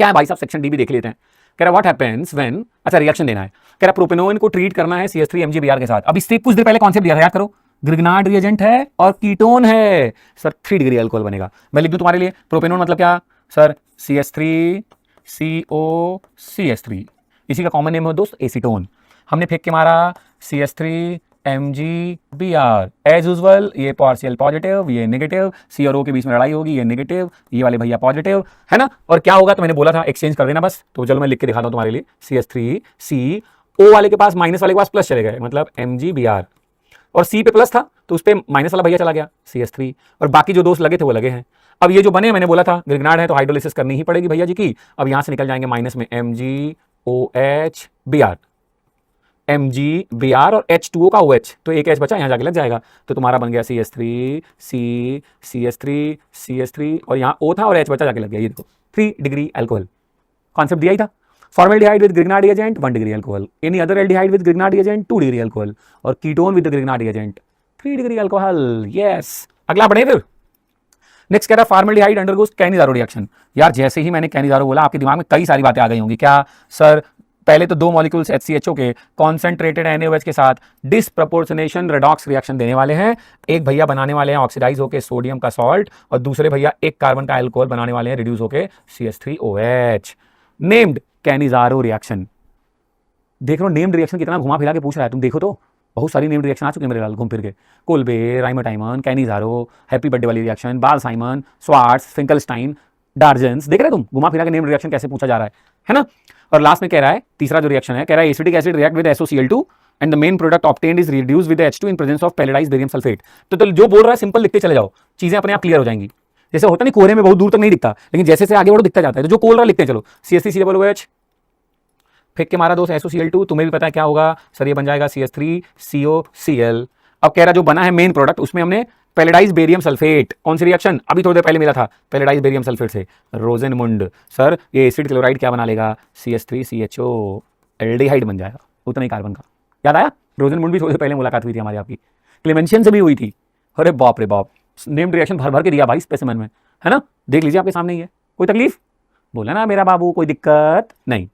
क्या है भाई साहब, सेक्शन डी भी देख लेते हैं। कह रहा व्हाट हैपेंस व्हेन, अच्छा रिएक्शन देना है। कह रहा प्रोपेनोन को ट्रीट करना है CH3 MgBr के साथ। अब इससे कुछ देर पहले कॉन्सेप्ट दिया था, याद करो, ग्रिग्नार्ड रिएजेंट है और कीटोन है सर, 3 डिग्री अल्कोहल बनेगा। मैं लिख दूं तुम्हारे लिए, प्रोपेनोन मतलब क्या सर, CH3 COCH3, इसी का कॉमन नेम है दोस्त एसीटोन। हमने फेंक के मारा CH3 MgBr, एज यूजुअल ये पार्शियल पॉजिटिव, ये नेगेटिव, C और O के बीच में लड़ाई होगी, ये नेगेटिव, ये वाले भैया पॉजिटिव, है ना। और क्या होगा तो मैंने बोला था एक्सचेंज कर देना बस। तो चलो मैं लिख के दिखाता हूं तुम्हारे लिए, CH3 C, O वाले के पास माइनस वाले के पास प्लस चले गए, मतलब MgBr, और C पे प्लस था तो उस पर माइनस वाला भैया चला गया CH3, और बाकी जो दोस्त लगे थे वो लगे हैं। अब ये जो बने, मैंने बोला था ग्रिग्नार्ड है तो हाइड्रोलिसिस करनी ही पड़ेगी भैया जी की। अब यहां से निकल जाएंगे माइनस में MgOH MgBr और H2O का OH, तो एक H बचा, यहां जाके लग जाएगा। तो तुम्हारा बन गया CH3 C CH3 CH3, और यहाँ O था और H बचा, जाके लग गया। ये देखो 3 डिग्री अल्कोहल, कॉन्सेप्ट दिया ही था। Formaldehyde with Grignard reagent 1 degree alcohol, any other aldehyde with Grignard reagent 2 degree alcohol, और ketone with Grignard reagent 3 degree alcohol. Yes, अगला बढ़े फिर। नेक्स्ट कह रहा फॉर्मल्डिहाइड अंडरगोस कैनिजारो रिएक्शन। यार जैसे ही मैंने कैनिजारो बोला आपके दिमाग में कई सारी बातें आ गई होंगी। क्या सर, पहले तो 2 मॉलिक्यूल्स HCHO के कॉन्सेंट्रेटेड NaOH के साथ डिसप्रपोर्शनेशन रेडॉक्स रिएक्शन देने वाले हैं। एक भैया बनाने वाले हैं ऑक्सीडाइज होकर सोडियम का सॉल्ट, और दूसरे भैया एक कार्बन का अल्कोहल बनाने वाले हैं रिड्यूस होकर CH3OH, नेम्ड कैनिजारो रिएक्शन। देख लो नेम्ड रिएक्शन कितना घुमा फिरा के पूछ रहा है, तुम देखो तो बहुत सारी नेम्ड रिएक्शन आ चुके हैं मेरे लाल घूम फिर के। कोल्बे, राइमोटाइमन, कैनिजारो, हैप्पी बर्थडे वाली रिएक्शन, बाल-साइमन, स्वार्ट्स, फिंकलस्टाइन, डार्जेंस, देख रहे तुम घुमा फिरा के नेम्ड रिएक्शन कैसे पूछा जा रहा है ना। और लास्ट में कह रहा है, तीसरा जो रिएक्शन है, कह रहा है acetic acid react with SOCl2 and the main product obtained is reduced with H2 in presence of palladised barium sulphate. तो जो बोल रहा है सिंपल लिखते चले जाओ, चीजें अपने आप क्लियर हो जाएंगी। जैसे होता नहीं कोहरे में बहुत दूर तक नहीं दिखता, लेकिन जैसे से आगे बढ़ो दिखता जाता है। तो जो बोल रहा है लिखते चलो, CH3COOH, फेंक के मारा दोस्त SOCl2, तुम्हें भी पता है क्या होगा सर, ये बन जाएगा CH3COCl। अब कह रहा जो बना है मेन प्रोडक्ट, उसमें हमने पैलेडाइज्ड बेरियम सल्फेट, कौन सी रिएक्शन अभी थोड़ी देर पहले मिला था, पैलेडाइज्ड बेरियम सल्फेट से रोजेनमुंड। सर ये एसिड क्लोराइड क्या बना लेगा, CH3CHO, एल्डिहाइड बन जाएगा, उतना ही कार्बन का। याद आया, रोजेनमुंड भी थोड़ी देर पहले मुलाकात हुई थी हमारी, आपकी क्लेमेंशियन से भी हुई थी। अरे बाप रे बाप, नेम्ड रिएक्शन भर भर के दिया भाई स्पेसिमेन में, है ना। देख लीजिए आपके सामने ही है, कोई तकलीफ बोला ना मेरा बाबू, कोई दिक्कत नहीं।